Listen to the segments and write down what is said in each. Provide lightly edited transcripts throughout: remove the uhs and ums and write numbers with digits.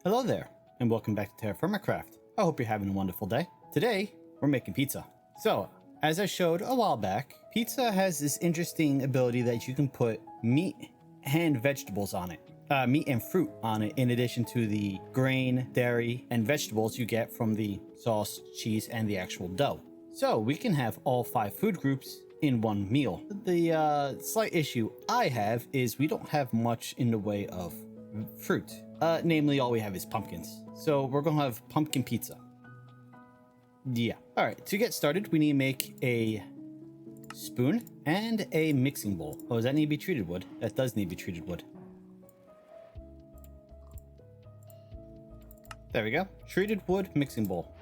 Hello there, and welcome back to TerraFirmaCraft. I hope you're having a wonderful day. Today, we're making pizza. So, as I showed a while back, pizza has this interesting ability that you can put meat and vegetables on it. Meat and fruit on it, in addition to the grain, dairy, and vegetables you get from the sauce, cheese, and the actual dough. So, we can have all 5 food groups in one meal. The slight issue I have is we don't have much in the way of fruit. Namely, all we have is pumpkins. So we're gonna have pumpkin pizza. Yeah. All right, to get started, we need to make a spoon and a mixing bowl. Oh, does that need to be treated wood? That does need to be treated wood. There we go. Treated wood mixing bowl.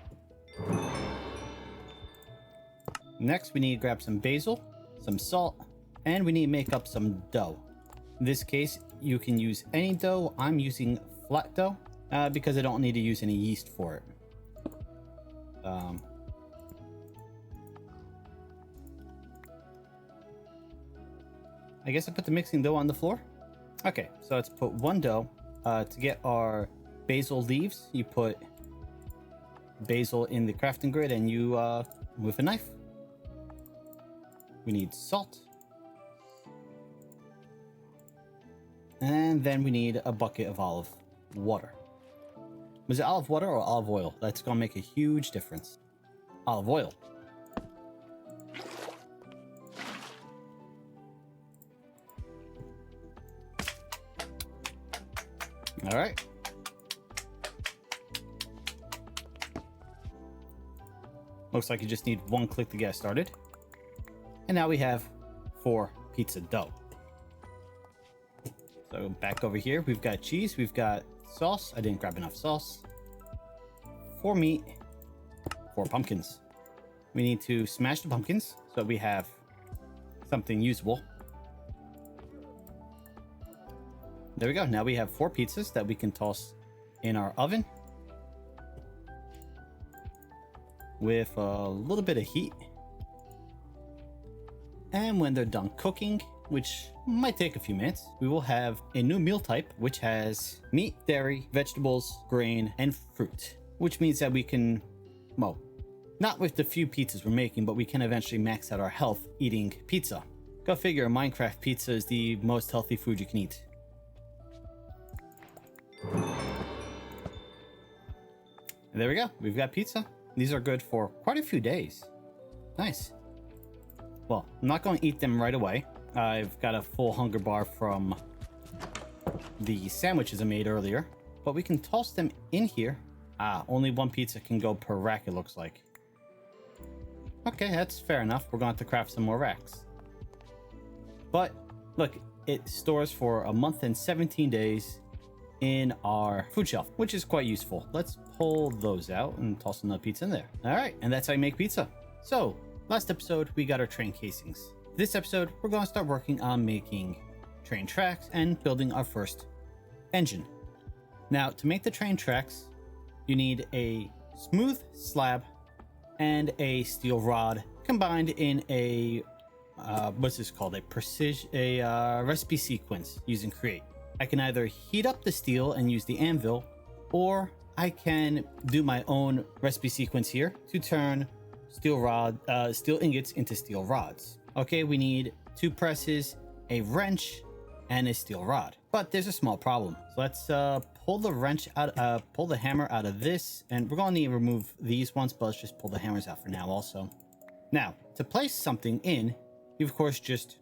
Next, we need to grab some basil, some salt, and we need to make up some dough. In this case, you can use any dough. I'm using flat dough because I don't need to use any yeast for it. I guess I put the mixing dough on the floor. Okay, so let's put one dough. To get our basil leaves, you put basil in the crafting grid and you with a knife. We need salt. And then we need a bucket of olive water. Was it olive water or olive oil? That's gonna make a huge difference. Olive oil. All right. Looks like you just need one click to get started. And now we have 4 pizza dough. So back over here, we've got cheese, we've got sauce. I didn't grab enough sauce. 4 meat, 4 pumpkins. We need to smash the pumpkins so we have something usable. There we go. Now we have 4 pizzas that we can toss in our oven with a little bit of heat. And when they're done cooking, which might take a few minutes, we will have a new meal type, which has meat, dairy, vegetables, grain, and fruit. Which means that we can, well, not with the few pizzas we're making, but we can eventually max out our health eating pizza. Go figure, Minecraft pizza is the most healthy food you can eat. And there we go, we've got pizza. These are good for quite a few days. Nice. Well, I'm not going to eat them right away. I've got a full hunger bar from the sandwiches I made earlier, but we can toss them in here. Only 1 pizza can go per rack, it looks like. Okay, that's fair enough. We're going to have to craft some more racks. But look, it stores for a month and 17 days in our food shelf, which is quite useful. Let's pull those out and toss another pizza in there. All right, and that's how you make pizza. So, last episode, we got our train casings. This episode, we're going to start working on making train tracks and building our first engine. Now, to make the train tracks, you need a smooth slab and a steel rod combined in a, what's this called? A recipe sequence using Create. I can either heat up the steel and use the anvil, or I can do my own recipe sequence here to turn steel ingots into steel rods. Okay, we need 2 presses, a wrench, and a steel rod. But there's a small problem. So let's pull the hammer out of this, and we're gonna need to remove these ones, but let's just pull the hammers out for now also. Now, to place something in, you of course just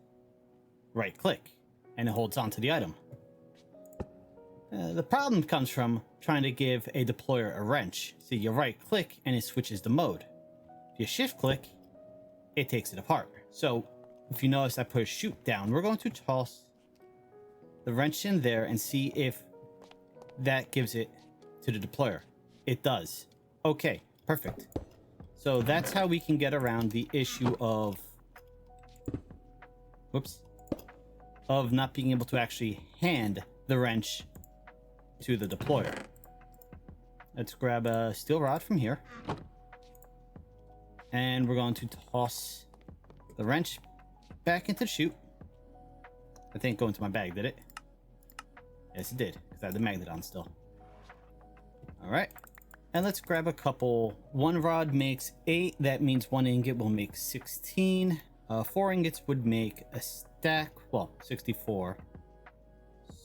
right click, and it holds onto the item. The problem comes from trying to give a deployer a wrench. So you right click and it switches the mode. If you shift click, it takes it apart. So if you notice, I put a chute down. We're going to toss the wrench in there and see if that gives it to the deployer. It does. Okay, perfect. So that's how we can get around the issue of not being able to actually hand the wrench to the deployer. Let's grab a steel rod from here. And we're going to toss the wrench back into the chute. I think go into my bag, did it? Yes, it did, because I have the magnet on still. All right. And let's grab a couple. 1 rod makes 8. That means 1 ingot will make 16. 4 ingots would make a stack. Well, 64.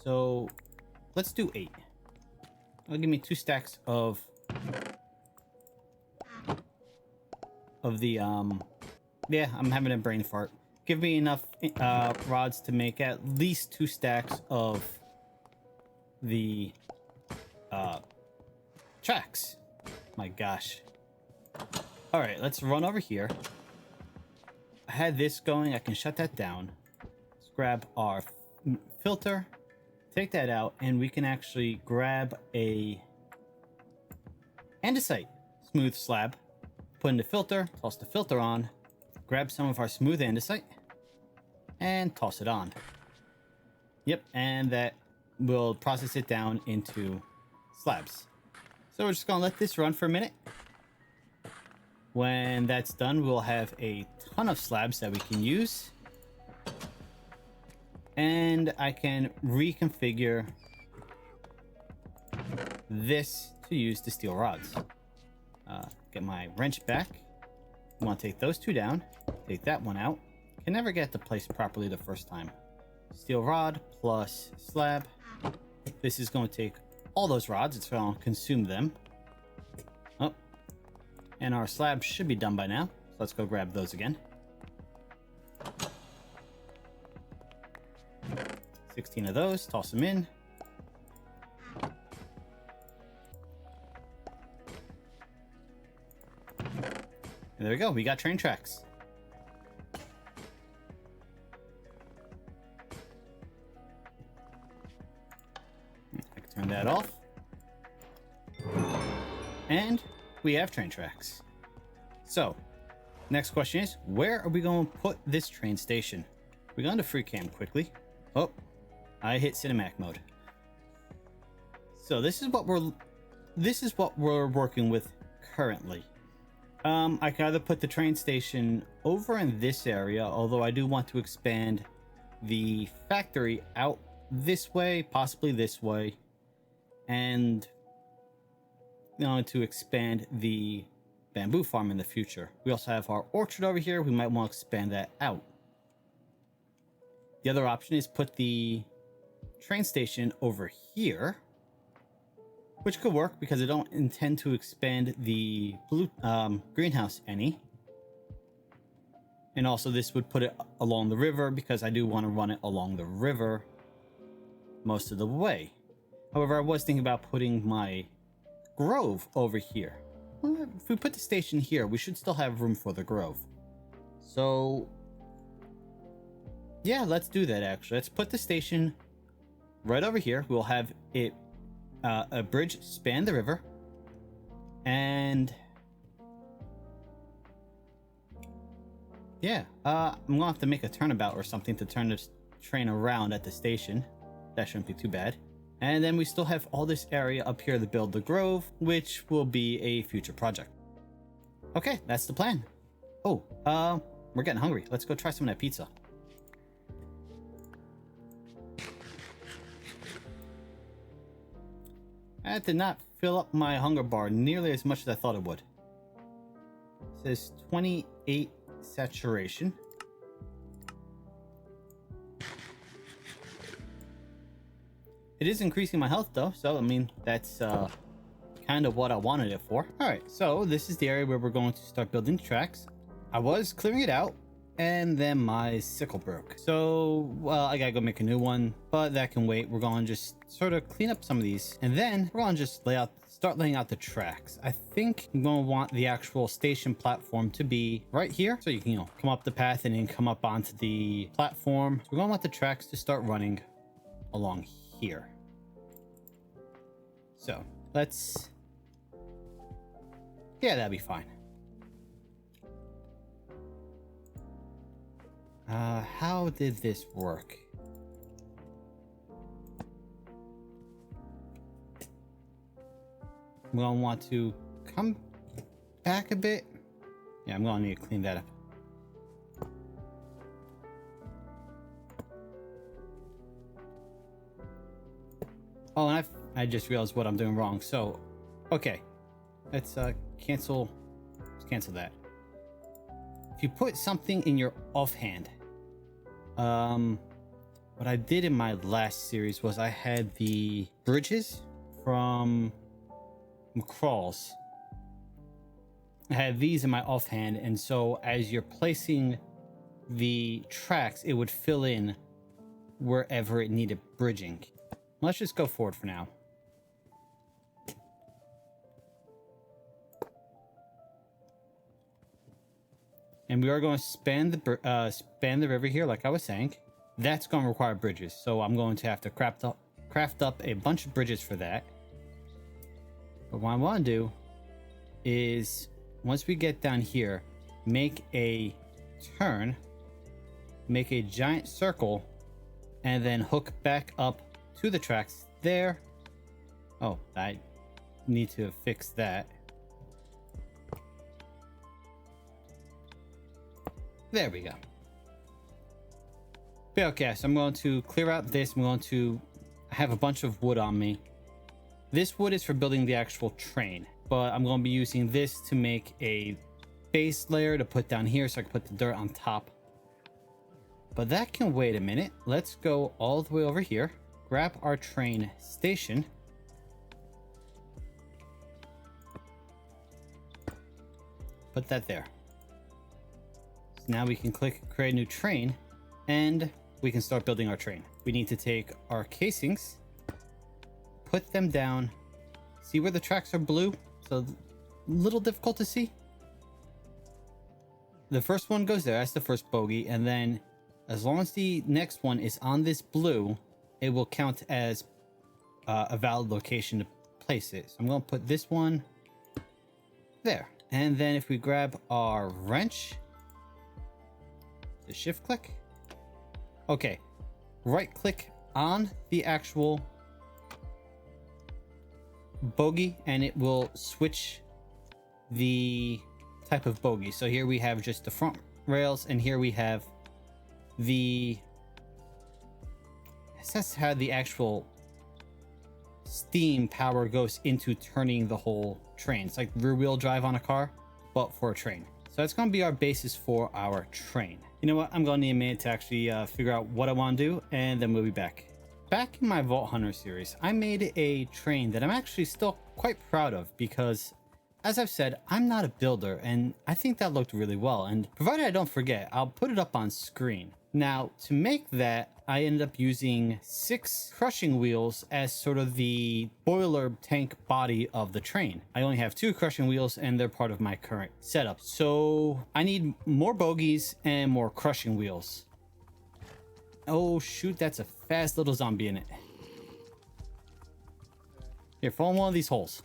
So let's do 8. That'll give me 2 stacks of the yeah, I'm having a brain fart. Give me enough rods to make at least 2 stacks of the tracks. My gosh. All right, let's run over here. I had this going. I can shut that down. Let's grab our filter, take that out, and we can actually grab a andesite smooth slab, put in the filter, toss the filter on, grab some of our smooth andesite, and toss it on. Yep, and that will process it down into slabs. So we're just gonna let this run for a minute. When that's done, we'll have a ton of slabs that we can use. And I can reconfigure this to use the steel rods. Get my wrench back. I want to take those 2 down. Take that one out. Can never get the place properly the first time. Steel rod plus slab. This is going to take all those rods. It's going to consume them. Oh, and our slab should be done by now. So let's go grab those again. 16 of those. Toss them in. And there we go. We got train tracks. I can turn that off. And we have train tracks. So, next question is, where are we going to put this train station? We're going to free cam quickly. Oh, I hit cinematic mode. So this is what we're working with currently. I can either put the train station over in this area, although I do want to expand the factory out this way, possibly this way, and to expand the bamboo farm in the future. We also have our orchard over here. We might want to expand that out. The other option is put the train station over here, which could work because I don't intend to expand the blue greenhouse any. And also this would put it along the river because I do want to run it along the river most of the way. However, I was thinking about putting my grove over here. Well, if we put the station here, we should still have room for the grove. So yeah, let's do that actually. Let's put the station right over here. We'll have it a bridge span the river, and yeah, I'm gonna have to make a turnabout or something to turn this train around at the station. That shouldn't be too bad. And then we still have all this area up here to build the grove, which will be a future project. Okay, that's the plan. Oh, we're getting hungry. Let's go try some of that pizza. That did not fill up my hunger bar nearly as much as I thought it would. It says 28 saturation. It is increasing my health though, so I mean, that's kind of what I wanted it for. All right, so this is the area where we're going to start building tracks. I was clearing it out, and then my sickle broke. So, well, I gotta go make a new one, but that can wait. We're going to just sort of clean up some of these, and then we're going to just start laying out the tracks. I think I'm going to want the actual station platform to be right here, so you can, come up the path and then come up onto the platform. So we're going to want the tracks to start running along here. So let's, yeah, that'd be fine. How did this work? I'm gonna want to come back a bit. Yeah, I'm gonna need to clean that up. Oh, and I just realized what I'm doing wrong. So Okay, let's cancel. Let's cancel that. If you put something in your offhand, what I did in my last series was I had the bridges from McCrawl's. I had these in my offhand, and so as you're placing the tracks, it would fill in wherever it needed bridging. Let's just go forward for now. And we are going to span the river here, like I was saying. That's going to require bridges, so I'm going to have to craft up a bunch of bridges for that. But what I want to do is, once we get down here, make a turn, make a giant circle, and then hook back up to the tracks there. Oh, I need to fix that. There we go. But okay, so I'm going to clear out this. I'm going to have a bunch of wood on me. This wood is for building the actual train, but I'm going to be using this to make a base layer to put down here so I can put the dirt on top. But that can wait a minute. Let's go all the way over here, grab our train station. Put that there. So now we can click create a new train and we can start building our train. We need to take our casings, put them down, see where the tracks are blue, so a little difficult to see. The first one goes there, that's the first bogey, and then as long as the next one is on this blue, it will count as a valid location to place it. So I'm going to put this one there. And then if we grab our wrench, the shift click. Okay, right click on the actual bogey and it will switch the type of bogey. So here we have just the front rails and here we have the, that's how the actual steam power goes into turning the whole train. It's like rear wheel drive on a car, but for a train. So that's going to be our basis for our train. You know what? I'm going to need a minute to actually figure out what I want to do, and then we'll be back. Back in my Vault Hunter series, I made a train that I'm actually still quite proud of because, as I've said, I'm not a builder, and I think that looked really well. And provided I don't forget, I'll put it up on screen. Now, to make that, I ended up using 6 crushing wheels as sort of the boiler tank body of the train. I only have 2 crushing wheels and they're part of my current setup. So I need more bogies and more crushing wheels. Oh shoot, that's a fast little zombie in it. Here, fall in one of these holes.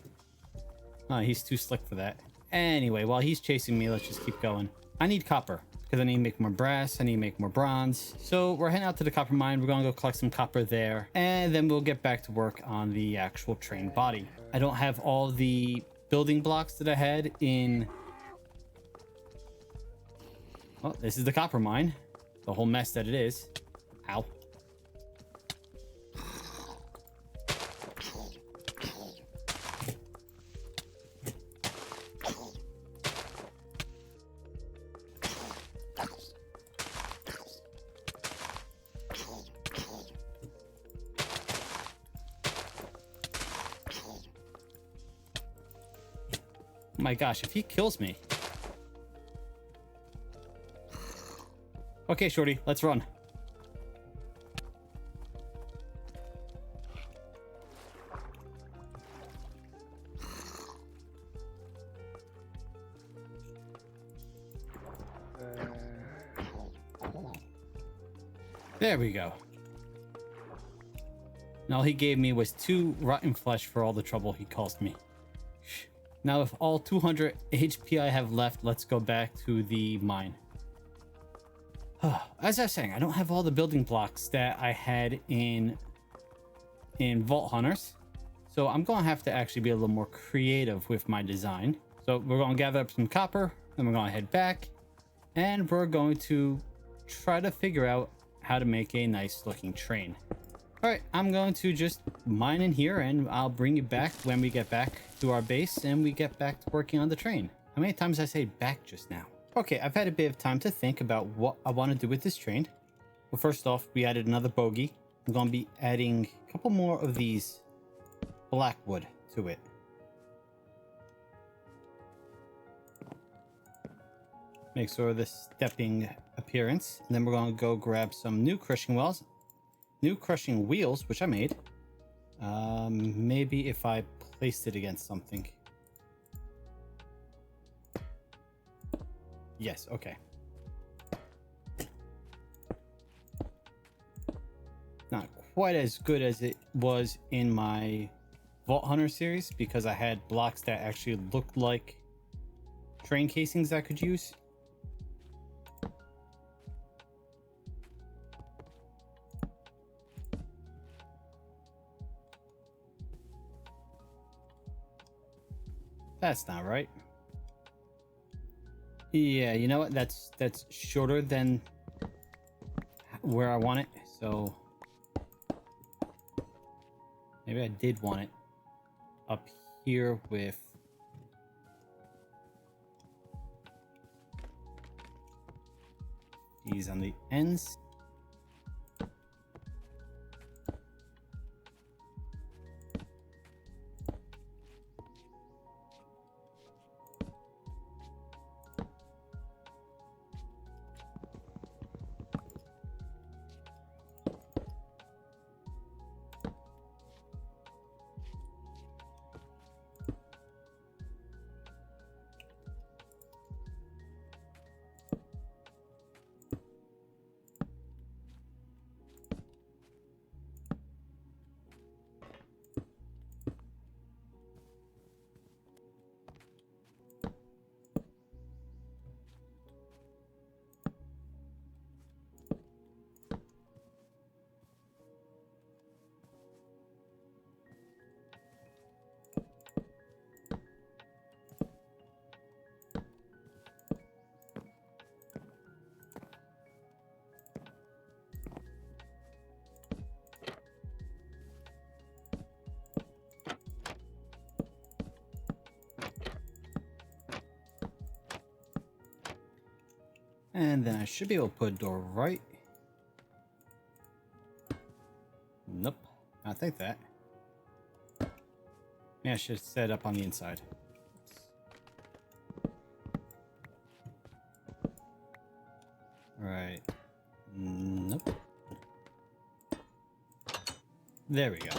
Oh, he's too slick for that. Anyway, while he's chasing me, let's just keep going. I need copper, because I need to make more brass, I need to make more bronze. So we're heading out to the copper mine. We're going to go collect some copper there, and then we'll get back to work on the actual train body. I don't have all the building blocks that I had in... Well, this is the copper mine. The whole mess that it is. Ow. My gosh, if he kills me. Okay, shorty, let's run. There we go. And all he gave me was 2 rotten flesh for all the trouble he caused me. Now with all 200 HP I have left, let's go back to the mine. As I was saying, I don't have all the building blocks that I had in Vault Hunters. So I'm going to have to actually be a little more creative with my design. So we're going to gather up some copper, then we're going to head back. And we're going to try to figure out how to make a nice looking train. All right, I'm going to just mine in here, and I'll bring you back when we get back to our base and we get back to working on the train. How many times did I say back just now? Okay, I've had a bit of time to think about what I want to do with this train. Well, first off, we added another bogie. I'm going to be adding a couple more of these black wood to it. Make sort of the stepping appearance. And then we're going to go grab some new crushing wheels. New crushing wheels, which I made. Maybe if I placed it against something. Yes, okay. Not quite as good as it was in my Vault Hunter series because I had blocks that actually looked like train casings I could use. That's not right. Yeah, you know what? That's shorter than where I want it. So maybe I did want it up here with these on the ends. And then I should be able to put a door right. Nope, I think that. Yeah, I should set it up on the inside. Right. Nope. There we go.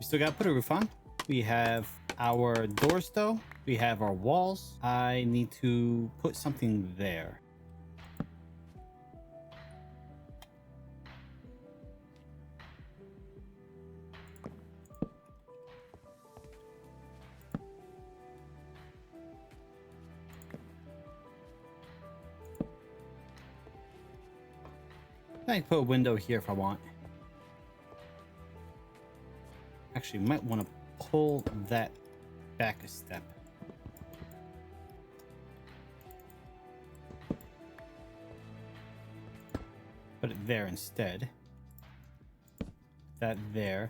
Still gotta put a roof on. We have our doors though. We have our walls. I need to put something there. I can put a window here if I want. Actually, might want to pull that back a step. Put it there instead. That there.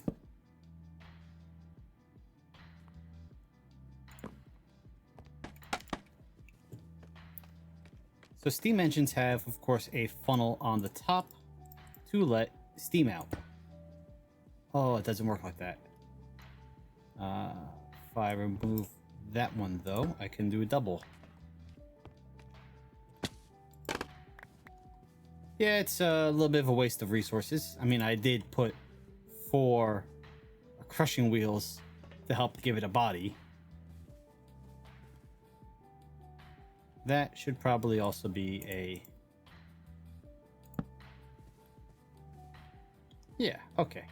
So steam engines have, of course, a funnel on the top to let steam out. Oh, it doesn't work like that. If I remove that one, though, I can do a double. Yeah, it's a little bit of a waste of resources. I mean, I did put 4 crushing wheels to help give it a body. That should probably also be a... Yeah, okay.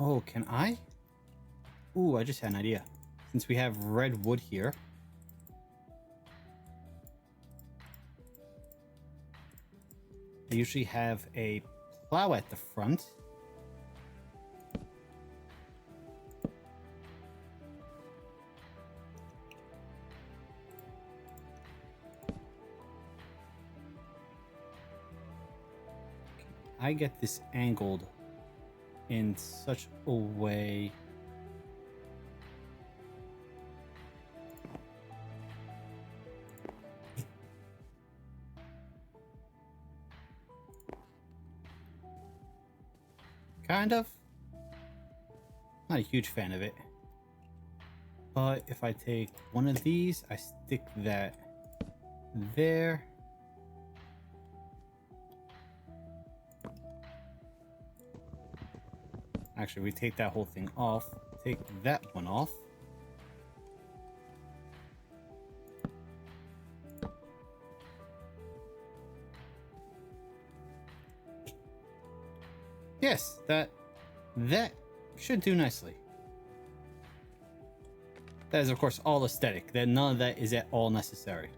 Oh, can I? Ooh, I just had an idea. Since we have red wood here, I usually have a plow at the front. I get this angled in such a way. Kind of. Not a huge fan of it. But if I take one of these, I stick that there. Actually, we take that whole thing off. Take that one off. Yes, that should do nicely. That is, of course, all aesthetic. That none of that is at all necessary.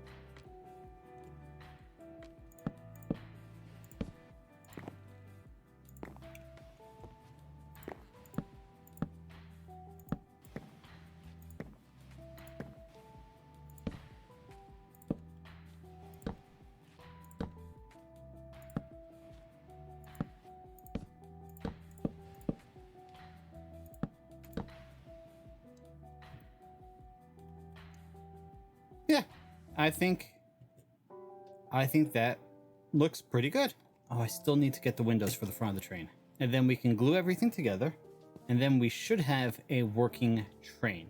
Yeah, I think that looks pretty good. Oh, I still need to get the windows for the front of the train. And then we can glue everything together. And then we should have a working train.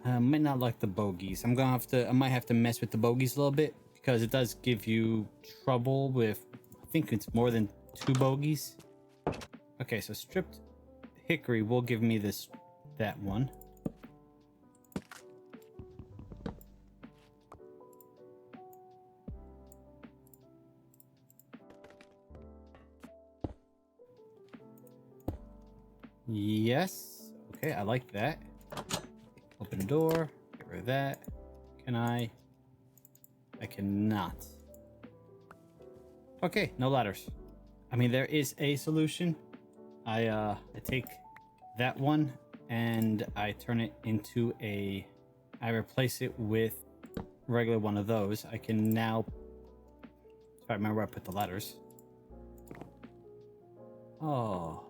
I might not like the bogies. I might have to mess with the bogies a little bit because it does give you trouble with, I think it's more than 2 bogies. Okay, so stripped hickory will give me that one. Yes. Okay, I like that. Open the door. Get rid of that. Can I? I cannot. Okay, no ladders. I mean, there is a solution. I take that one and I turn it into I replace it with regular one of those. I can now, if I remember where I put the ladders. Oh.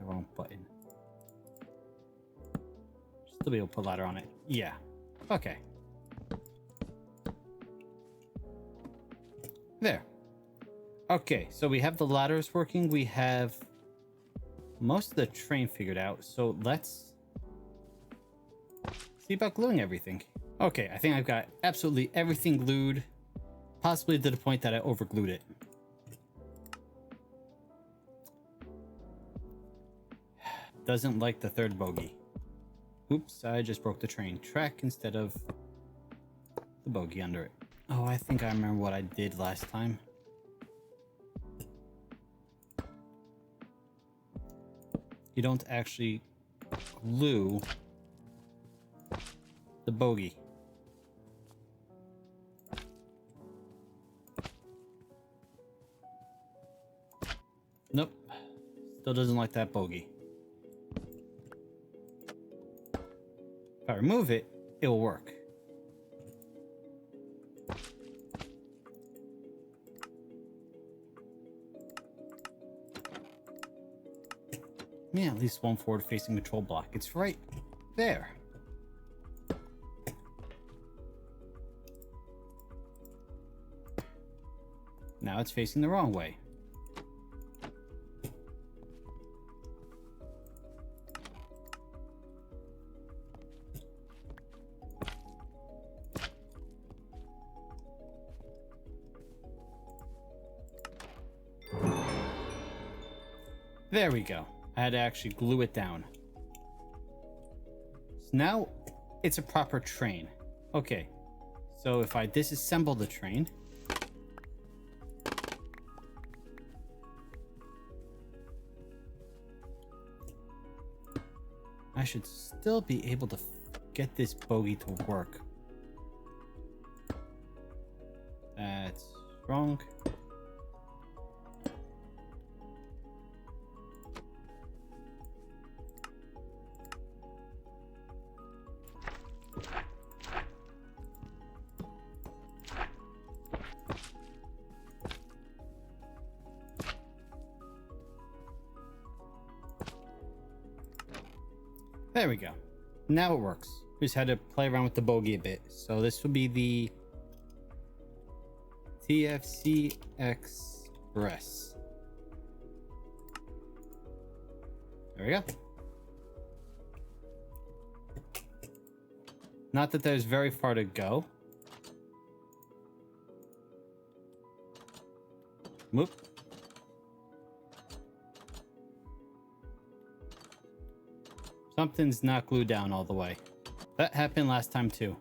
The wrong button. Still be able to put ladder on it. Yeah. Okay. There. Okay, so we have the ladders working. We have most of the train figured out. So let's see about gluing everything. Okay, I think I've got absolutely everything glued. Possibly to the point that I overglued it. Doesn't like the third bogey. Oops, I just broke the train track instead of the bogey under it. Oh, I think I remember what I did last time. You don't actually glue the bogey. Nope. Still doesn't like that bogey. If I remove it, it will work. Yeah, at least one forward-facing control block. It's right there. Now it's facing the wrong way. There we go. I had to actually glue it down. So now it's a proper train. Okay, so if I disassemble the train, I should still be able to get this bogie to work. That's wrong. There we go. Now it works. We just had to play around with the bogey a bit. So this will be the TFC Express. There we go. Not that there's very far to go. Whoop. Something's not glued down all the way. That happened last time too.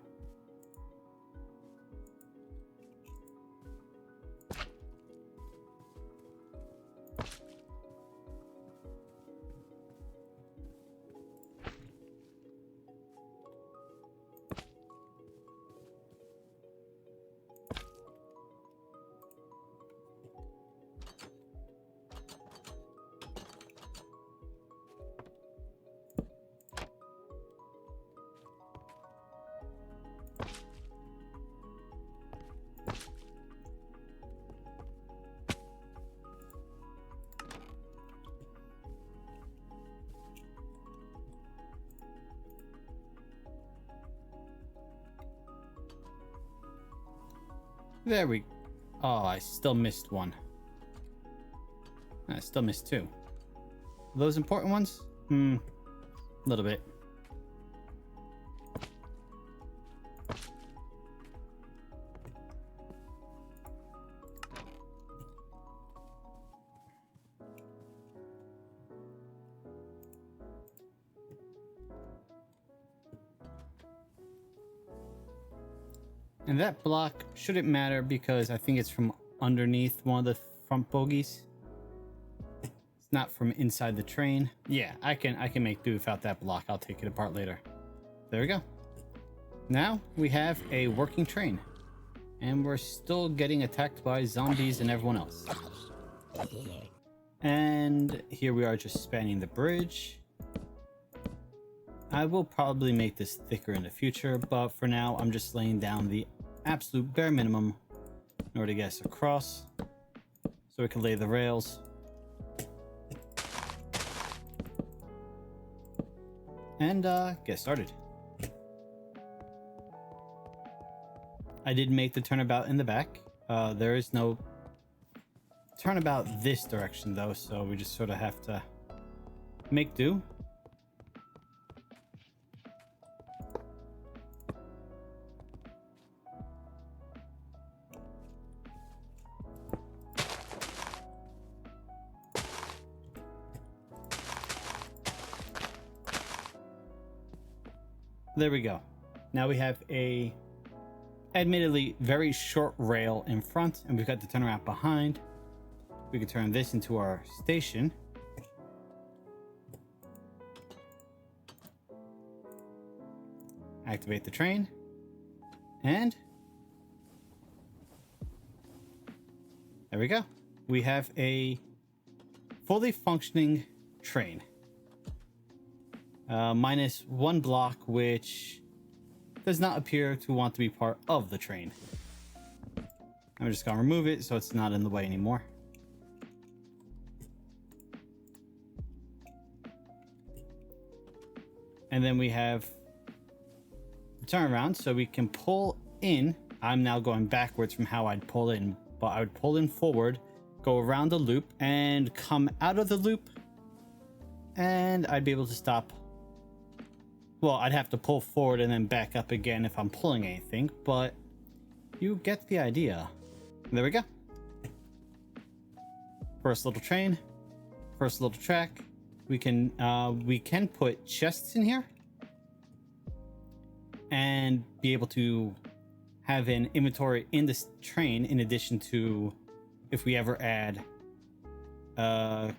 There we... Oh, I still missed one. I still missed two. Those important ones? A little bit. And that block shouldn't matter because I think it's from underneath one of the front bogies. It's not from inside the train. Yeah, I can make do without that block. I'll take it apart later. There we go. Now we have a working train. And we're still getting attacked by zombies and everyone else. And here we are just spanning the bridge. I will probably make this thicker in the future, but for now I'm just laying down the absolute bare minimum in order to get us across so we can lay the rails. And get started. I did make the turnabout in the back. There is no turnabout this direction though, so we just sort of have to make do. There we go. Now we have a admittedly very short rail in front, and we've got the turnaround behind. We can turn this into our station. Activate the train. And there we go. We have a fully functioning train. Minus one block, which does not appear to want to be part of the train. I'm just gonna remove it so it's not in the way anymore. And then we have the turnaround, so we can pull in. I'm now going backwards from how I'd pull in, but I would pull in forward, go around the loop, and come out of the loop, and I'd be able to stop. Well, I'd have to pull forward and then back up again if I'm pulling anything, but you get the idea. There we go. First little train, first little track, we can put chests in here and be able to have an inventory in this train, in addition to if we ever add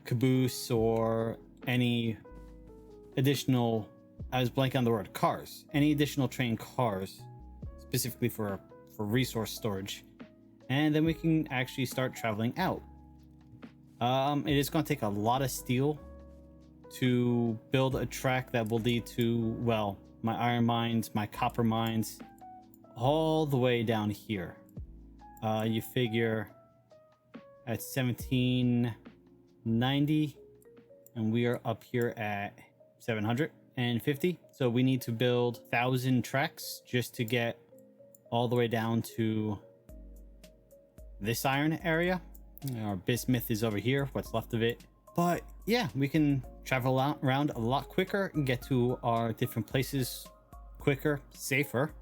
caboose or any additional, I was blanking on the word, cars, any additional train cars specifically for resource storage, and then we can actually start traveling out. It is going to take a lot of steel to build a track that will lead to, well, my iron mines, my copper mines, all the way down here. You figure at 1790, and we are up here at 750. So we need to build 1,000 tracks just to get all the way down to this iron area. Our bismuth is over here, what's left of it. But yeah, we can travel around a lot quicker and get to our different places quicker, safer.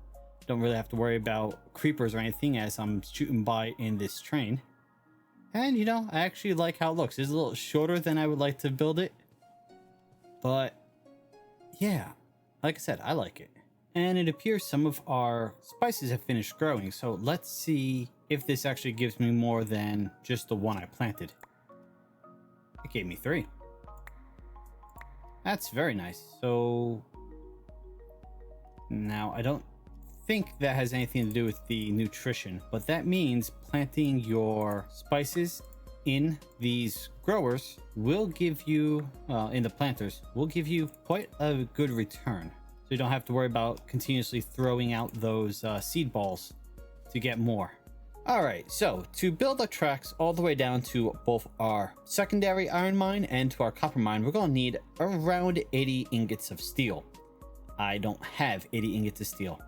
Don't really have to worry about creepers or anything as I'm shooting by in this train. And you know, I actually like how it looks. It's a little shorter than I would like to build it, but yeah, like I said, I like it. And it appears some of our spices have finished growing, so let's see if this actually gives me more than just the one I planted. It gave me 3. That's very nice. So now I don't think that has anything to do with the nutrition, but that means planting your spices in these growers will give you, in the planters, will give you quite a good return. So you don't have to worry about continuously throwing out those seed balls to get more. All right, so to build our tracks all the way down to both our secondary iron mine and to our copper mine, we're going to need around 80 ingots of steel. I don't have 80 ingots of steel.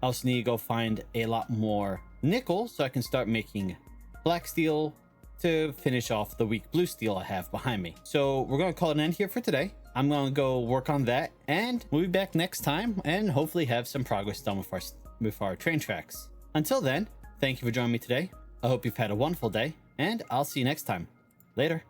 I also need to go find a lot more nickel so I can start making black steel to finish off the weak blue steel I have behind me. So we're going to call it an end here for today. I'm going to go work on that, and we'll be back next time and hopefully have some progress done with our train tracks. Until then, thank you for joining me today. I hope you've had a wonderful day, and I'll see you next time. Later.